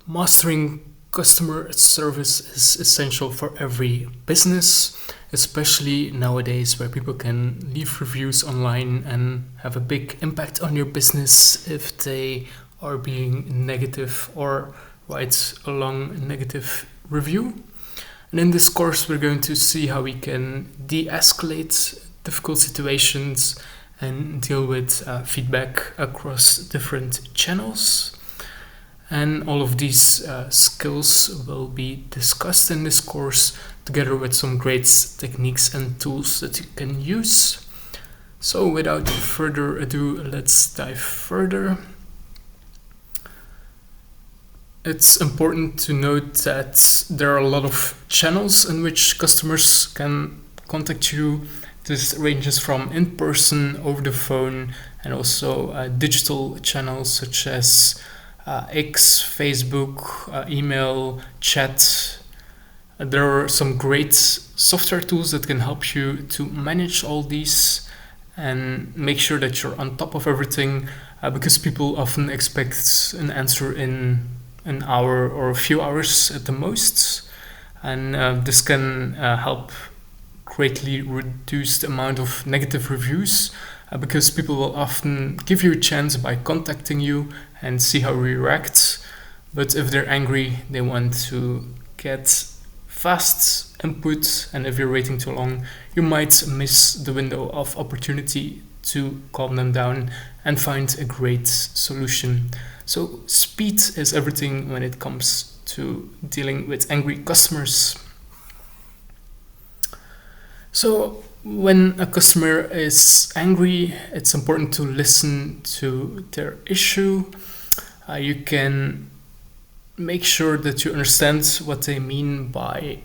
Mastering customer service is essential for every business, especially nowadays where people can leave reviews online and have a big impact on your business if they are being negative or write a long negative review. And in this course, we're going to see how we can de-escalate difficult situations and deal with feedback across different channels. And all of these skills will be discussed in this course together with some great techniques and tools that you can use. So without further ado, let's dive further. It's important to note that there are a lot of channels in which customers can contact you. This ranges from in-person, over the phone, and also digital channels such as X, Facebook, email, chat. There are some great software tools that can help you to manage all these and make sure that you're on top of everything because people often expect an answer in an hour or a few hours at the most. And this can help greatly reduce the amount of negative reviews because people will often give you a chance by contacting you and see how you react. But if they're angry, they want to get fast input, and if you're waiting too long, you might miss the window of opportunity to calm them down and find a great solution. So speed is everything when it comes to dealing with angry customers. So when a customer is angry, it's important to listen to their issue. You can make sure that you understand what they mean by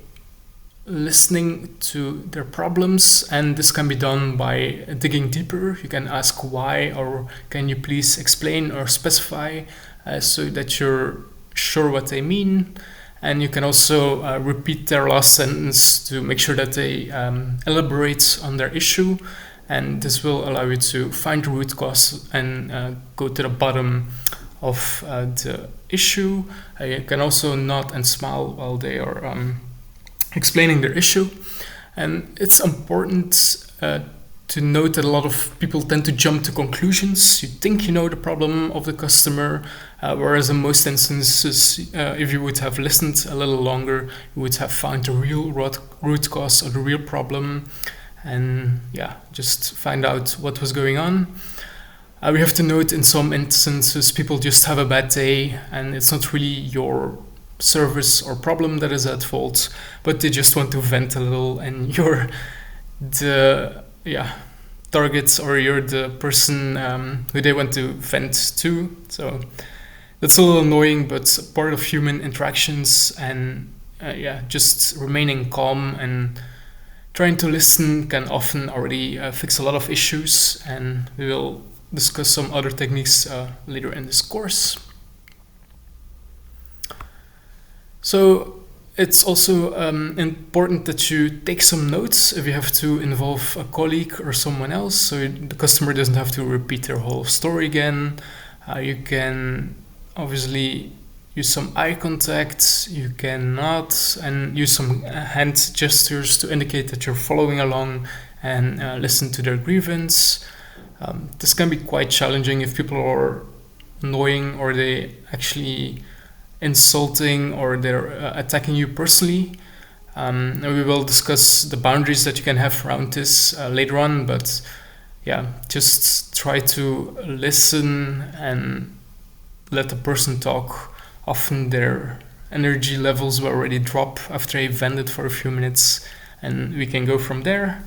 listening to their problems, and this can be done by digging deeper. You can ask why, or can you please explain or specify so that you're sure what they mean. And you can also repeat their last sentence to make sure that they elaborate on their issue, and this will allow you to find the root cause and go to the bottom of the issue. You can also nod and smile while they are explaining their issue. And it's important to note that a lot of people tend to jump to conclusions. You think you know the problem of the customer, whereas in most instances, if you would have listened a little longer, you would have found the real root cause or the real problem, and just find out what was going on. We have to note in some instances people just have a bad day and it's not really your service or problem that is at fault, but they just want to vent a little, and you're the target, or you're the person who they want to vent to. So that's a little annoying, but part of human interactions. And just remaining calm and trying to listen can often already fix a lot of issues, and we will discuss some other techniques later in this course. So it's also important that you take some notes if you have to involve a colleague or someone else, so the customer doesn't have to repeat their whole story again. You can obviously use some eye contact, you can nod and use some hand gestures to indicate that you're following along and listen to their grievance. This can be quite challenging if people are annoying, or they actually insulting, or they're attacking you personally. And we will discuss the boundaries that you can have around this later on, but just try to listen and let the person talk. Often their energy levels will already drop after they vented for a few minutes, and we can go from there.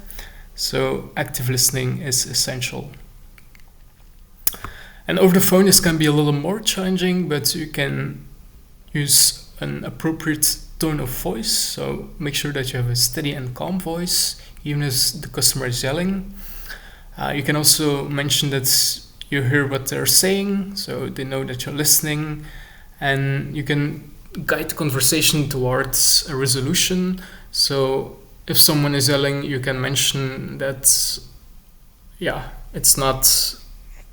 So active listening is essential. And over the phone, this can be a little more challenging, but you can use an appropriate tone of voice. So make sure that you have a steady and calm voice, even as the customer is yelling. You can also mention that you hear what they're saying, so they know that you're listening. And you can guide the conversation towards a resolution. So if someone is yelling, you can mention that, it's not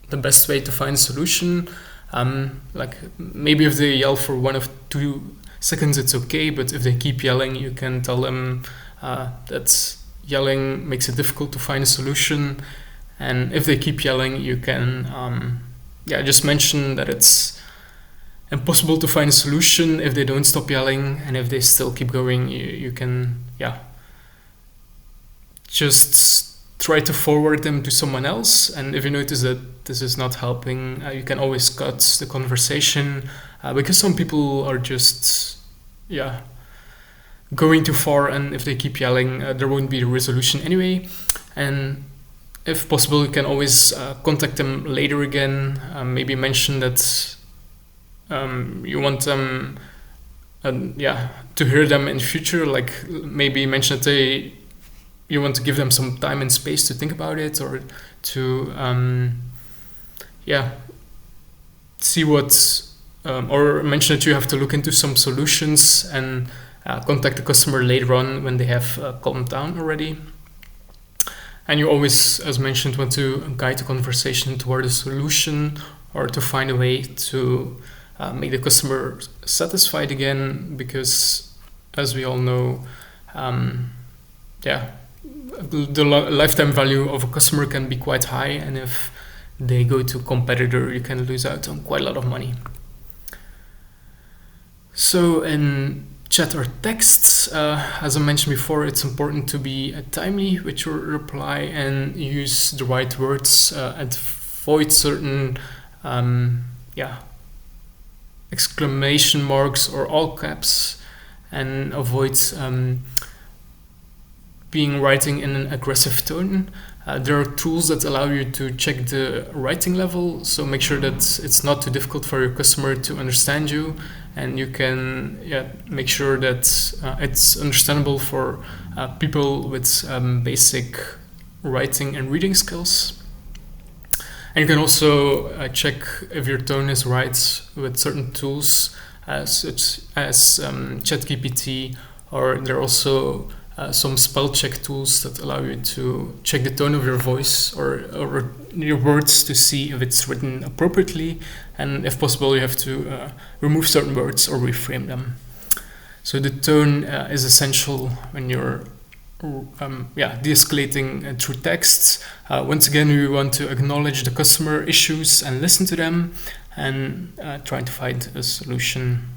the best way to find a solution. Like maybe if they yell for 1 or 2 seconds, it's okay, but if they keep yelling, you can tell them that yelling makes it difficult to find a solution. And if they keep yelling, you can just mention that it's impossible to find a solution if they don't stop yelling. And if they still keep going, you can just try to forward them to someone else. And if you notice that this is not helping, you can always cut the conversation, because some people are just going too far, and if they keep yelling, there won't be a resolution anyway. And if possible, you can always contact them later again. Maybe mention that you want them to hear them in the future. Like maybe mention that you want to give them some time and space to think about it, or to see what, or mention that you have to look into some solutions, and contact the customer later on when they have calmed down already. And you always, as mentioned, want to guide the conversation toward a solution, or to find a way to make the customer satisfied again, because as we all know, the lifetime value of a customer can be quite high, and if they go to a competitor, you can lose out on quite a lot of money. So in chat or text, as I mentioned before, it's important to be timely with your reply and use the right words, and avoid certain exclamation marks or all caps, and avoid writing in an aggressive tone. There are tools that allow you to check the writing level, so make sure that it's not too difficult for your customer to understand you, and you can make sure that it's understandable for people with basic writing and reading skills. And you can also check if your tone is right with certain tools, such as ChatGPT, or there are also some spell check tools that allow you to check the tone of your voice or your words to see if it's written appropriately, and if possible you have to remove certain words or reframe them. So the tone is essential when you're de-escalating through text. Once again, we want to acknowledge the customer issues and listen to them, and try to find a solution.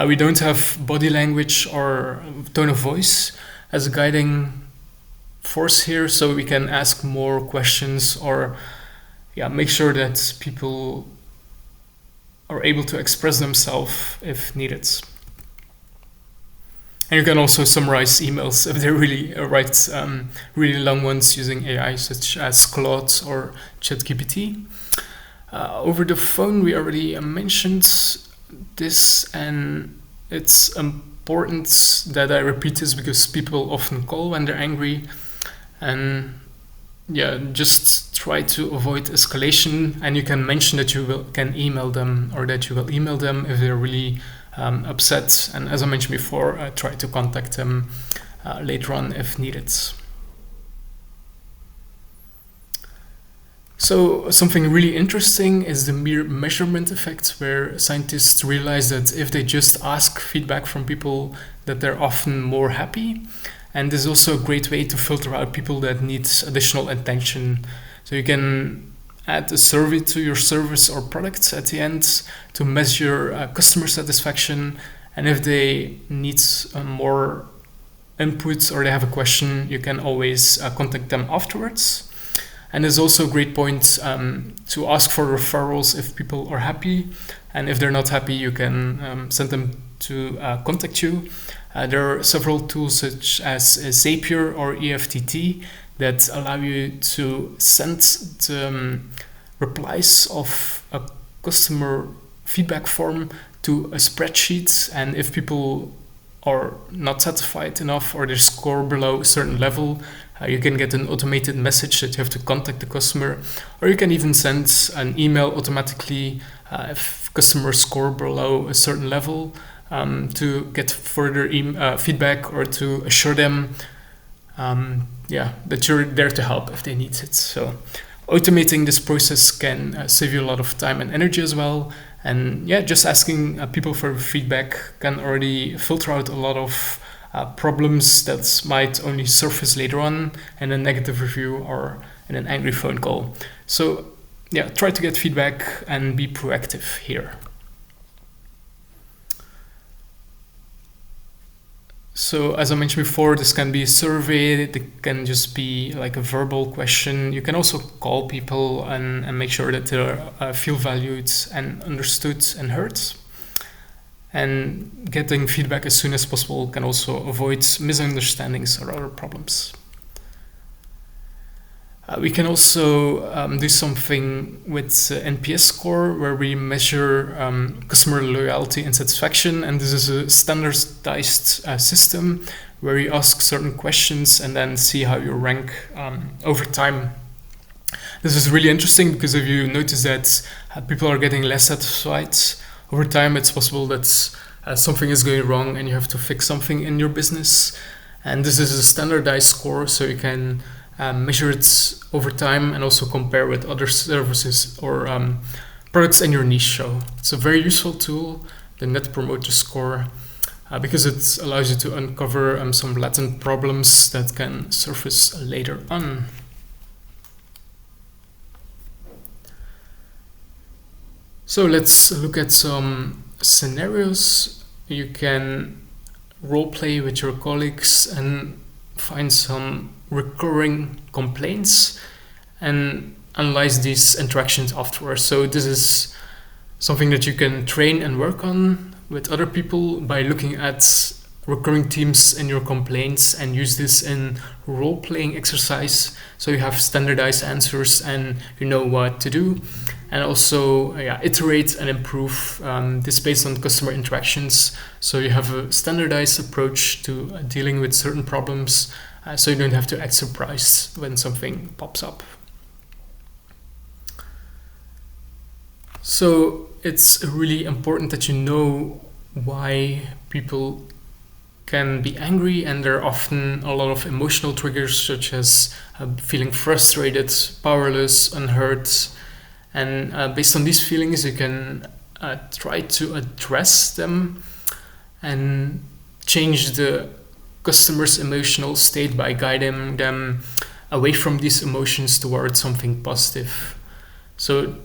We don't have body language or tone of voice as a guiding force here, so we can ask more questions, or make sure that people are able to express themselves if needed. And you can also summarize emails if they really write really long ones using AI, such as Claude or ChatGPT. Over the phone, we already mentioned this, and it's important that I repeat this because people often call when they're angry, and just try to avoid escalation. And you can mention that you can email them, or that you will email them if they're really upset. And as I mentioned before, try to contact them later on if needed. So something really interesting is the mere measurement effect, where scientists realize that if they just ask feedback from people, that they're often more happy. And this is also a great way to filter out people that need additional attention. So you can add a survey to your service or product at the end to measure customer satisfaction. And if they need more input or they have a question, you can always contact them afterwards. And there's also a great point to ask for referrals if people are happy. And if they're not happy, you can send them to contact you. There are several tools such as Zapier or EFTT that allow you to send the replies of a customer feedback form to a spreadsheet. And if people are not satisfied enough or they score below a certain level, you can get an automated message that you have to contact the customer, or you can even send an email automatically if customers score below a certain level, to get further feedback, or to assure them that you're there to help if they need it. So Automating this process can save you a lot of time and energy as well. And yeah, just asking people for feedback can already filter out a lot of problems that might only surface later on in a negative review or in an angry phone call. So yeah, try to get feedback and be proactive here. So as I mentioned before, this can be a survey, it can just be like a verbal question. You can also call people and make sure that they feel valued and understood and heard. And getting feedback as soon as possible can also avoid misunderstandings or other problems. We can also do something with NPS score, where we measure customer loyalty and satisfaction. And this is a standardized system where you ask certain questions and then see how you rank over time. This is really interesting because if you notice that people are getting less satisfied over time, it's possible that something is going wrong and you have to fix something in your business. And this is a standardized score, so you can measure it over time and also compare with other services or products in your niche. So it's a very useful tool, the Net Promoter Score, because it allows you to uncover some latent problems that can surface later on. So let's look at some scenarios. You can role play with your colleagues and find some recurring complaints and analyze these interactions afterwards. So this is something that you can train and work on with other people by looking at recurring themes in your complaints and use this in role-playing exercise, so you have standardized answers and you know what to do. And also iterate and improve this based on customer interactions, so you have a standardized approach to dealing with certain problems, so you don't have to act surprised when something pops up. So it's really important that you know why people can be angry, and there are often a lot of emotional triggers, such as feeling frustrated, powerless, unheard. And based on these feelings, you can try to address them and change the customer's emotional state by guiding them away from these emotions towards something positive. So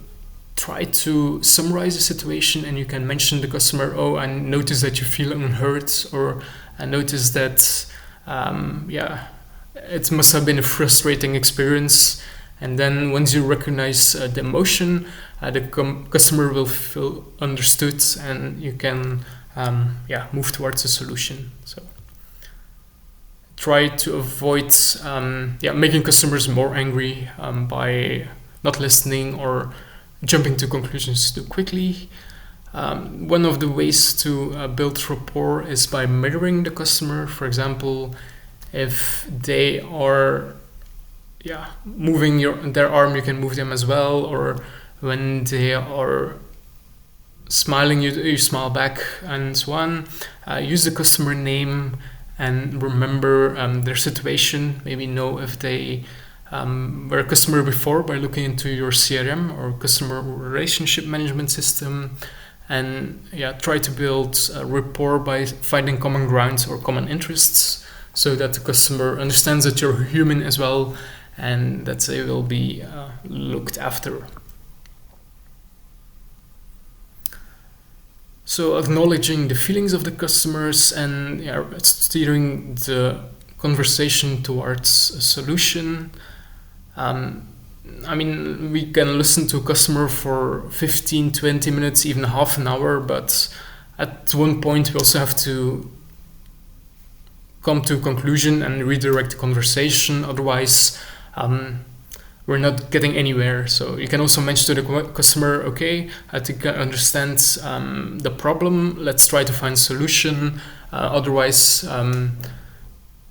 try to summarize the situation, and you can mention the customer, oh, I notice that you feel unheard, or I notice that it must have been a frustrating experience. And then once you recognize the emotion, the customer will feel understood, and you can move towards a solution. So try to avoid making customers more angry by not listening or jumping to conclusions too quickly. One of the ways to build rapport is by mirroring the customer. For example, if they are moving their arm, you can move them as well. Or when they are smiling, you smile back, and so on. Use the customer name and remember their situation. Maybe know if they were a customer before by looking into your CRM or customer relationship management system. And try to build a rapport by finding common grounds or common interests, so that the customer understands that you're human as well, and that they will be looked after. So acknowledging the feelings of the customers and steering the conversation towards a solution. We can listen to a customer for 15, 20 minutes, even half an hour, but at one point we also have to come to a conclusion and redirect the conversation. Otherwise, we're not getting anywhere. So you can also mention to the customer, okay, I think I understand the problem. Let's try to find a solution. Otherwise,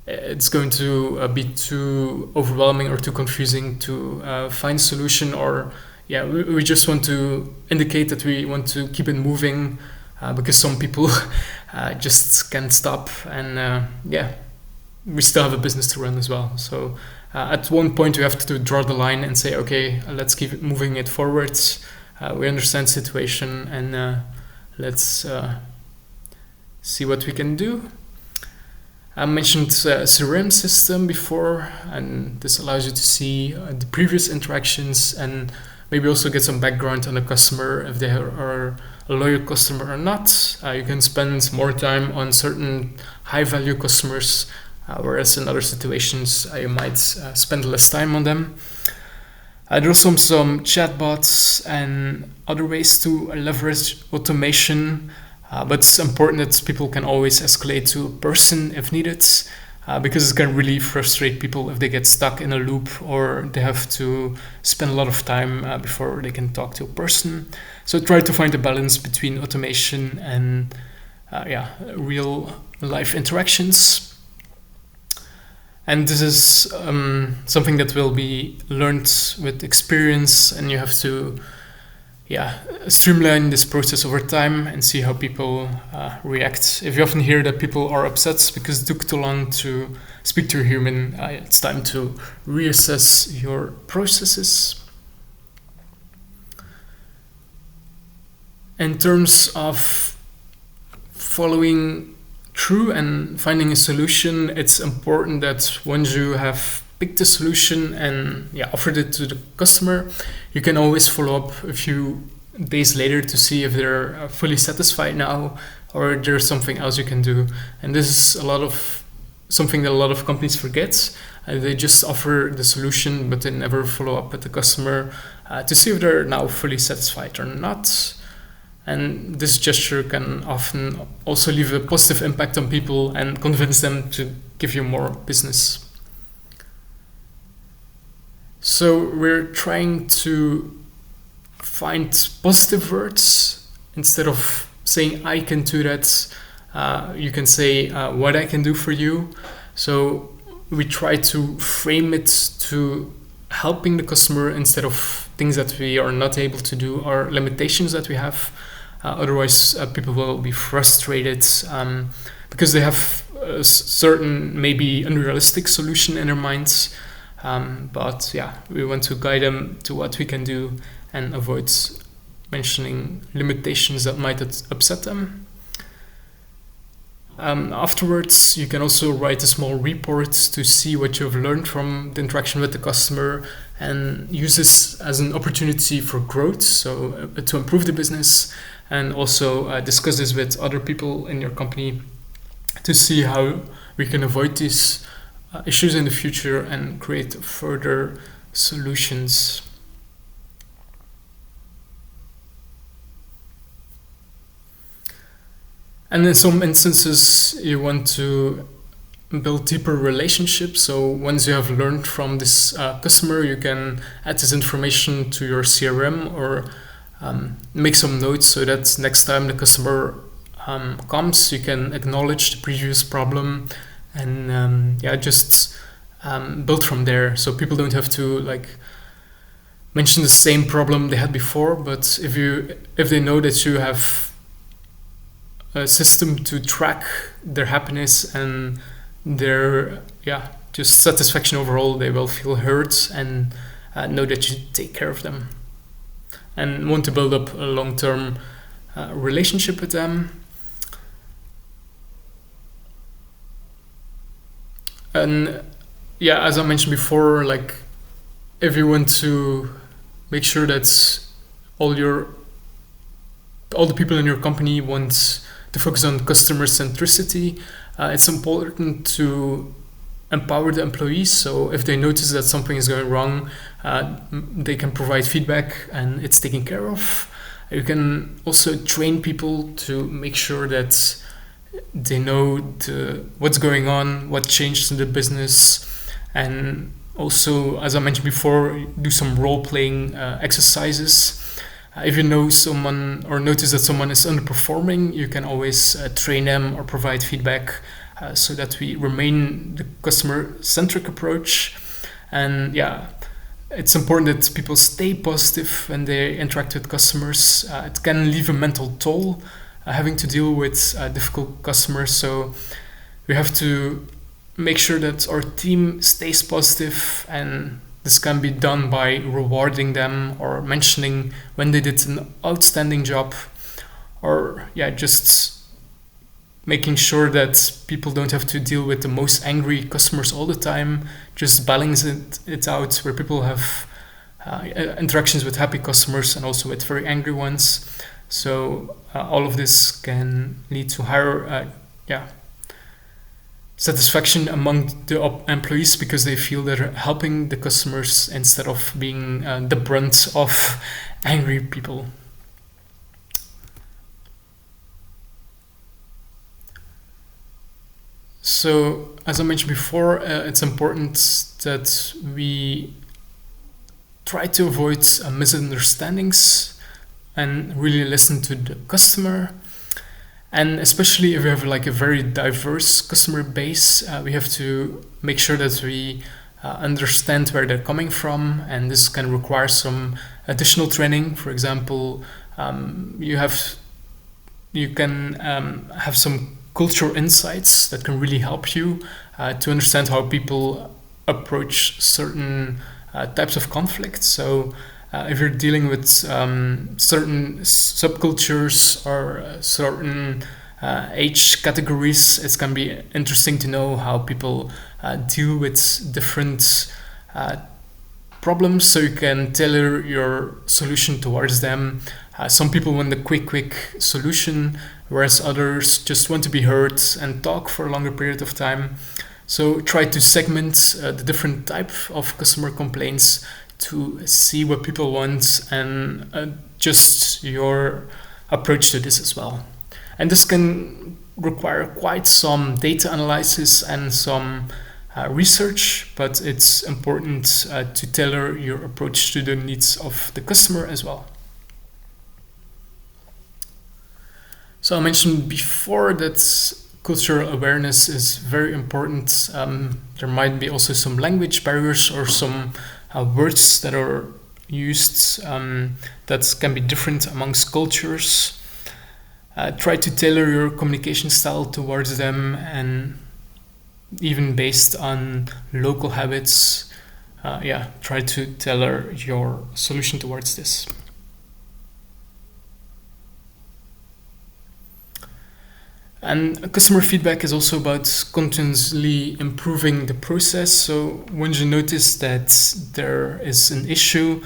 it's going to be too overwhelming or too confusing to find a solution. Or we just want to indicate that we want to keep it moving, because some people just can't stop, and we still have a business to run as well. So At one point, we have to draw the line and say, okay, let's keep it moving it forward. We understand the situation, and let's see what we can do. I mentioned CRM system before, and this allows you to see the previous interactions and maybe also get some background on the customer, if they are a loyal customer or not. You can spend more time on certain high-value customers, whereas in other situations you might spend less time on them. There are some chatbots and other ways to leverage automation. But it's important that people can always escalate to a person if needed, because it can really frustrate people if they get stuck in a loop or they have to spend a lot of time before they can talk to a person. So try to find a balance between automation and real life interactions. And this is something that will be learned with experience, and you have to streamline this process over time and see how people react. If you often hear that people are upset because it took too long to speak to a human, it's time to reassess your processes. In terms of following through and finding a solution, it's important that once you have picked a solution and offered it to the customer, you can always follow up a few days later to see if they're fully satisfied now or there's something else you can do. And this is something that a lot of companies forget. They just offer the solution, but they never follow up with the customer to see if they're now fully satisfied or not. And this gesture can often also leave a positive impact on people and convince them to give you more business. So we're trying to find positive words. Instead of saying I can do that, you can say what I can do for you. So we try to frame it to helping the customer instead of things that we are not able to do or limitations that we have. Otherwise, people will be frustrated because they have a certain, maybe unrealistic solution in their minds. But we want to guide them to what we can do and avoid mentioning limitations that might upset them. Afterwards, you can also write a small report to see what you have learned from the interaction with the customer and use this as an opportunity for growth, so to improve the business, and also discuss this with other people in your company to see how we can avoid these issues in the future and create further solutions. And in some instances, you want to build deeper relationships. So once you have learned from this customer, you can add this information to your CRM or make some notes so that next time the customer comes, you can acknowledge the previous problem and just build from there. So people don't have to mention the same problem they had before, but if they know that you have a system to track their happiness and their just satisfaction overall, they will feel heard and know that you take care of them and want to build up a long-term relationship with them. And as I mentioned before, if you want to make sure that all the people in your company want to focus on customer centricity, it's important to empower the employees. So if they notice that something is going wrong, they can provide feedback and it's taken care of. You can also train people to make sure that they know what's going on, what changed in the business, and also, as I mentioned before, do some role-playing exercises. If you know someone or notice that someone is underperforming, you can always train them or provide feedback so that we remain the customer-centric approach. And it's important that people stay positive when they interact with customers. It can leave a mental toll having to deal with difficult customers. So we have to make sure that our team stays positive, and this can be done by rewarding them or mentioning when they did an outstanding job, or just making sure that people don't have to deal with the most angry customers all the time. Just balance it out where people have interactions with happy customers and also with very angry ones. So all of this can lead to higher satisfaction among the employees, because they feel they're helping the customers instead of being the brunt of angry people. So, as I mentioned before, it's important that we try to avoid misunderstandings and really listen to the customer. And especially if we have like a very diverse customer base, we have to make sure that we understand where they're coming from, and this can require some additional training. For example, you can have some cultural insights that can really help you to understand how people approach certain types of conflict. So if you're dealing with certain subcultures or certain age categories, it can be interesting to know how people deal with different problems, so you can tailor your solution towards them. Some people want the quick solution, whereas others just want to be heard and talk for a longer period of time. So try to segment the different type of customer complaints to see what people want and adjust your approach to this as well. And this can require quite some data analysis and some research, but it's important to tailor your approach to the needs of the customer as well. So I mentioned before that cultural awareness is very important. There might be also some language barriers or some words that are used that can be different amongst cultures. Try to tailor your communication style towards them, and even based on local habits, try to tailor your solution towards this. And customer feedback is also about continuously improving the process. So when you notice that there is an issue,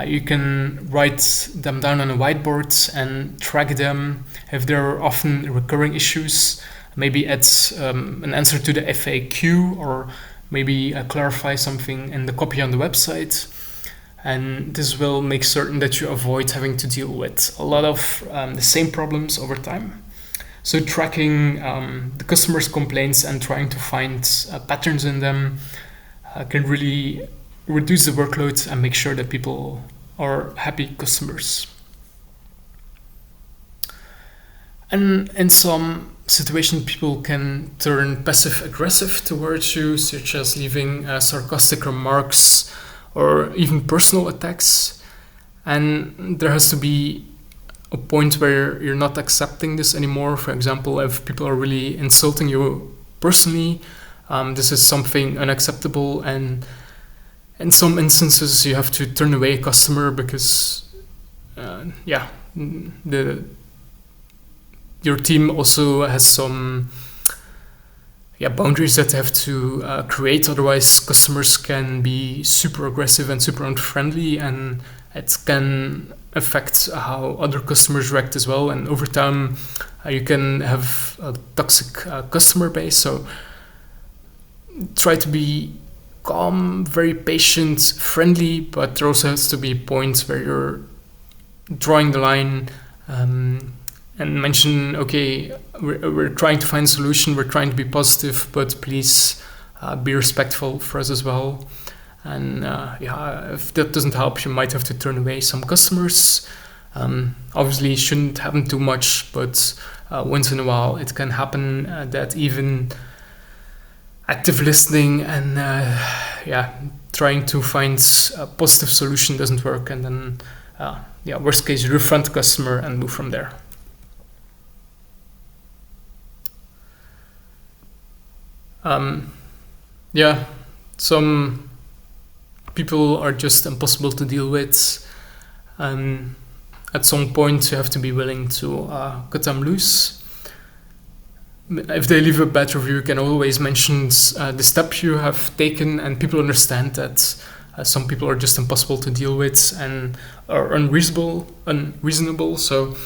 you can write them down on a whiteboard and track them. If there are often recurring issues, maybe add an answer to the FAQ, or maybe clarify something in the copy on the website. And this will make certain that you avoid having to deal with a lot of the same problems over time. So tracking the customer's complaints and trying to find patterns in them can really reduce the workload and make sure that people are happy customers. And in some situations, people can turn passive-aggressive towards you, such as leaving sarcastic remarks or even personal attacks. And there has to be a point where you're not accepting this anymore. For example, if people are really insulting you personally, this is something unacceptable, and in some instances you have to turn away a customer because your team also has some boundaries that they have to create. Otherwise, customers can be super aggressive and super unfriendly, and it can affect how other customers react as well. And over time, you can have a toxic customer base. So try to be calm, very patient, friendly, but there also has to be points where you're drawing the line and mention, okay, we're trying to find a solution, we're trying to be positive, but please be respectful for us as well. And if that doesn't help, you might have to turn away some customers. Obviously, it shouldn't happen too much, but once in a while it can happen that even active listening and trying to find a positive solution doesn't work, and then worst case, you refund the customer and move from there. Yeah, some people are just impossible to deal with, and at some point you have to be willing to cut them loose. If they leave a bad review, you can always mention the step you have taken, and people understand that some people are just impossible to deal with and are unreasonable. So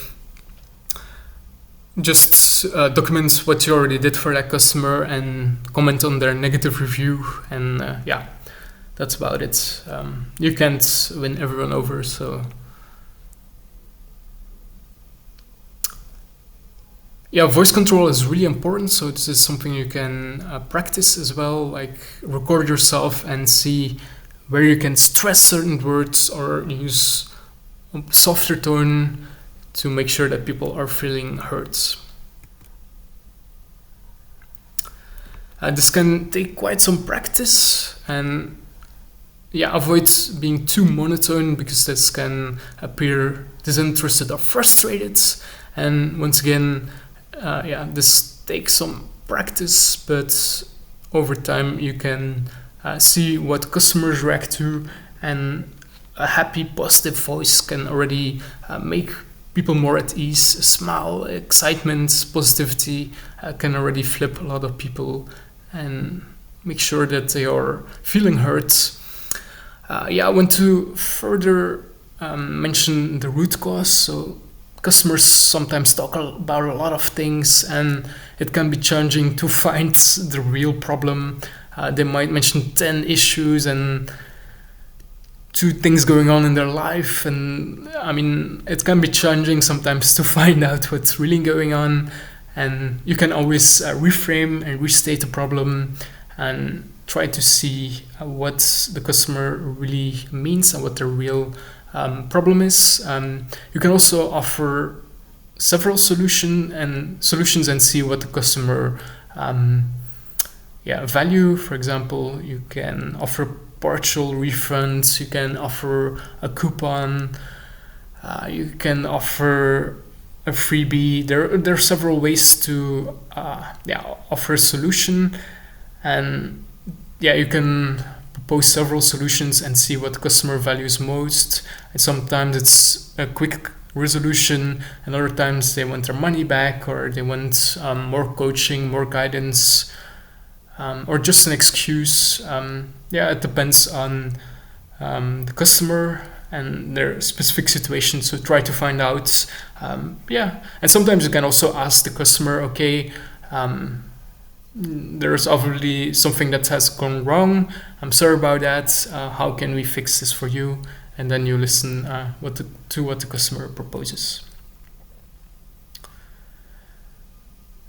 just document what you already did for that customer and comment on their negative review, and yeah, that's about it. You can't win everyone over, so yeah, voice control is really important. So this is something you can practice as well, like record yourself and see where you can stress certain words or use a softer tone to make sure that people are feeling heard. This can take quite some practice, and yeah, avoid being too monotone because this can appear disinterested or frustrated. And once again, yeah, this takes some practice, but over time you can see what customers react to, and a happy, positive voice can already make people more at ease. A smile, excitement, positivity can already flip a lot of people and make sure that they are feeling heard. Yeah, I want to further mention the root cause. So customers sometimes talk about a lot of things, and it can be challenging to find the real problem. They might mention 10 issues and 2 things going on in their life, and I mean, it can be challenging sometimes to find out what's really going on. And you can always reframe and restate the problem and try to see what the customer really means and what the real problem is. You can also offer several solutions and see what the customer value. For example, you can offer partial refunds, you can offer a coupon, you can offer a freebie. There are several ways to offer a solution, and yeah, you can propose several solutions and see what the customer values most. And sometimes it's a quick resolution, and other times they want their money back, or they want more coaching, more guidance, or just an excuse. Yeah, it depends on the customer and their specific situation. So try to find out. And sometimes you can also ask the customer, okay, there's obviously something that has gone wrong. I'm sorry about that. How can we fix this for you? And then you listen to what the customer proposes.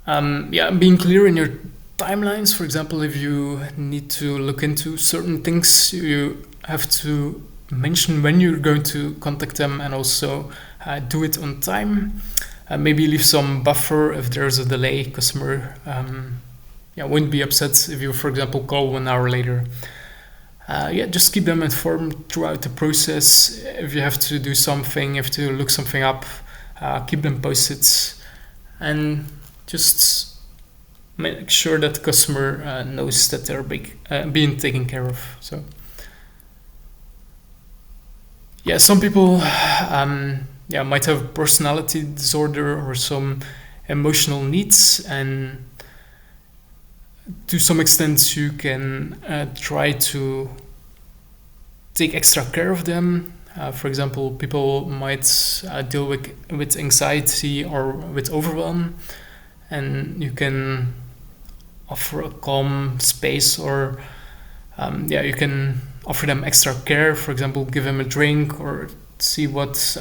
Being clear in your timelines. For example, if you need to look into certain things, you have to mention when you're going to contact them, and also do it on time. Maybe leave some buffer if there's a delay. Customer won't be upset if you, for example, call 1 hour later. Just keep them informed throughout the process. If you have to do something, you have to look something up, keep them posted, and just make sure that the customer knows that they're being taken care of. So yeah, some people might have personality disorder or some emotional needs, and to some extent you can try to take extra care of them. For example, people might deal with anxiety or with overwhelm, and you can offer a calm space, or you can offer them extra care. For example, give them a drink or see what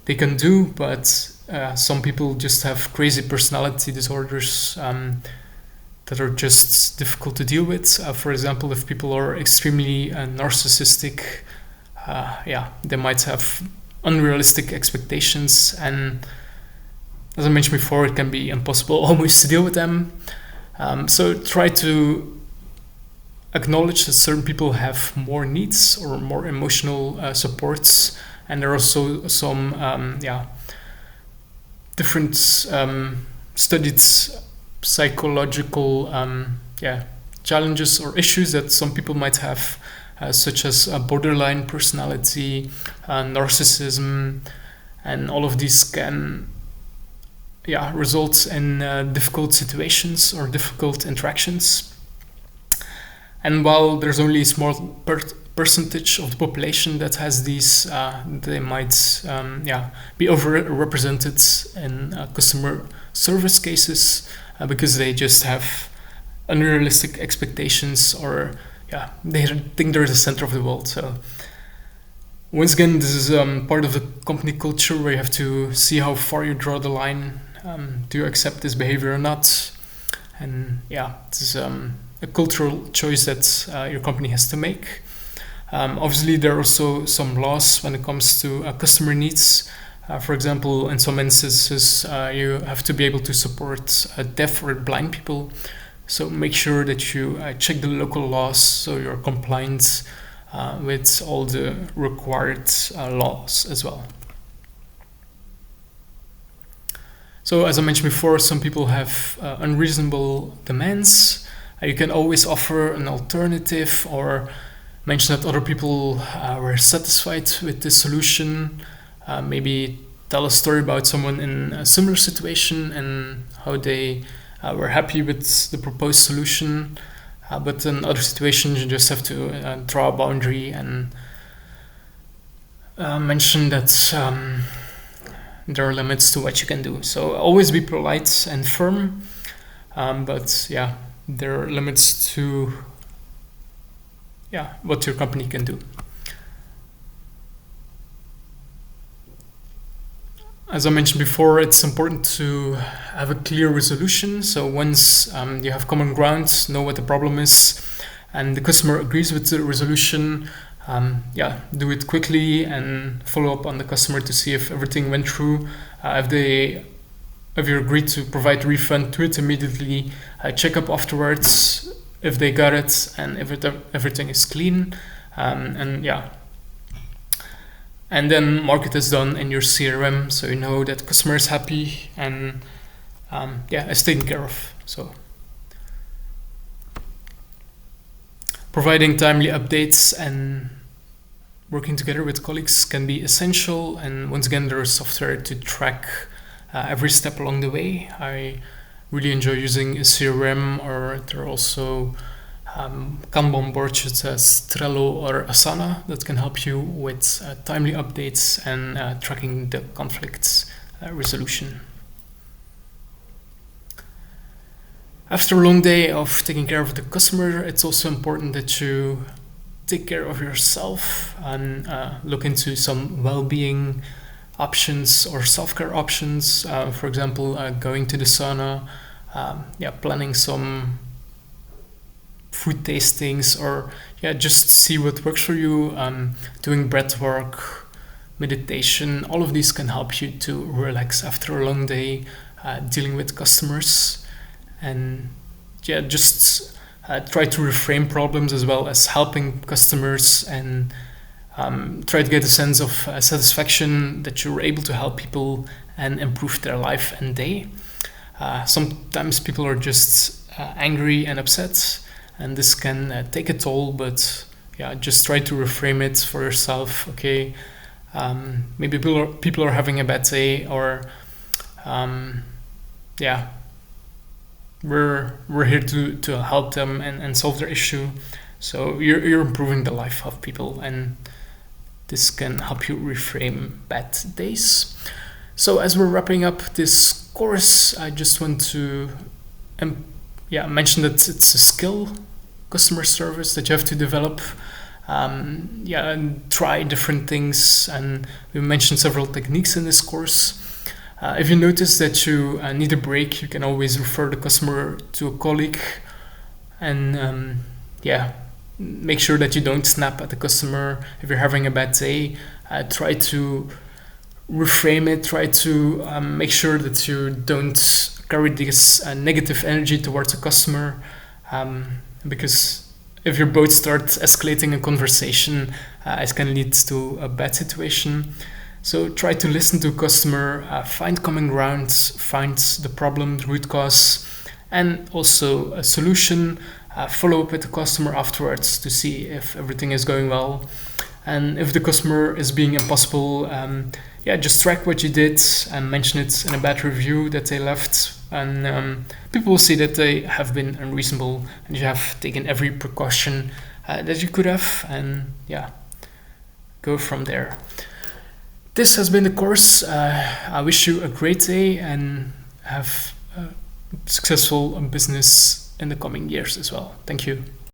they can do. But some people just have crazy personality disorders that are just difficult to deal with. For example, if people are extremely narcissistic, they might have unrealistic expectations, and as I mentioned before, it can be impossible almost to deal with them. So try to acknowledge that certain people have more needs or more emotional supports, and there are also some different studied psychological challenges or issues that some people might have, such as borderline personality, narcissism, and all of these can result in difficult situations or difficult interactions. And while there's only a small percentage of the population that has these, they might be overrepresented in customer service cases because they just have unrealistic expectations, or they think they're the center of the world. So once again, this is part of the company culture where you have to see how far you draw the line. Do you accept this behavior or not? And this is a cultural choice that your company has to make. Obviously, there are also some laws when it comes to customer needs. For example, in some instances, you have to be able to support deaf or blind people. So make sure that you check the local laws so you're compliant with all the required laws as well. So as I mentioned before, some people have unreasonable demands. You can always offer an alternative or mention that other people were satisfied with the solution. Maybe tell a story about someone in a similar situation and how they were happy with the proposed solution. But in other situations, you just have to draw a boundary and mention that there are limits to what you can do. So always be polite and firm, but there are limits to what your company can do. As I mentioned before, it's important to have a clear resolution. So once you have common ground, know what the problem is, and the customer agrees with the resolution, do it quickly and follow up on the customer to see if everything went through. If you agreed to provide refund, do it immediately. Check up afterwards if they got it and if everything is clean, and then mark it as done in your CRM so you know that customer is happy and is taken care of. So providing timely updates and working together with colleagues can be essential, and once again there is software to track every step along the way. I really enjoy using a CRM, or there are also Kanban boards such as Trello or Asana that can help you with timely updates and tracking the conflict resolution. After a long day of taking care of the customer, it's also important that you take care of yourself and look into some well-being options or self-care options. For example, going to the sauna, planning some food tastings, or just see what works for you. Doing breath work, meditation, all of these can help you to relax after a long day dealing with customers. And just try to reframe problems as well as helping customers, and try to get a sense of satisfaction that you're able to help people and improve their life and day. Sometimes people are just angry and upset, and this can take a toll, but just try to reframe it for yourself. Okay, maybe people are having a bad day, or we're here to help them and solve their issue. So you're improving the life of people, and this can help you reframe bad days. So as we're wrapping up this course, I just want to mention that it's a skill, customer service, that you have to develop. And try different things, and we mentioned several techniques in this course. If you notice that you need a break, you can always refer the customer to a colleague, and make sure that you don't snap at the customer. If you're having a bad day, try to reframe it, try to make sure that you don't carry this negative energy towards a customer, because if you both start escalating a conversation, it can lead to a bad situation. So try to listen to a customer, find common ground, find the problem, the root cause, and also a solution. follow up with the customer afterwards to see if everything is going well. And if the customer is being impossible, just track what you did and mention it in a bad review that they left. And people will see that they have been unreasonable and you have taken every precaution that you could have. And go from there. This has been the course. I wish you a great day and have a successful business in the coming years as well. Thank you.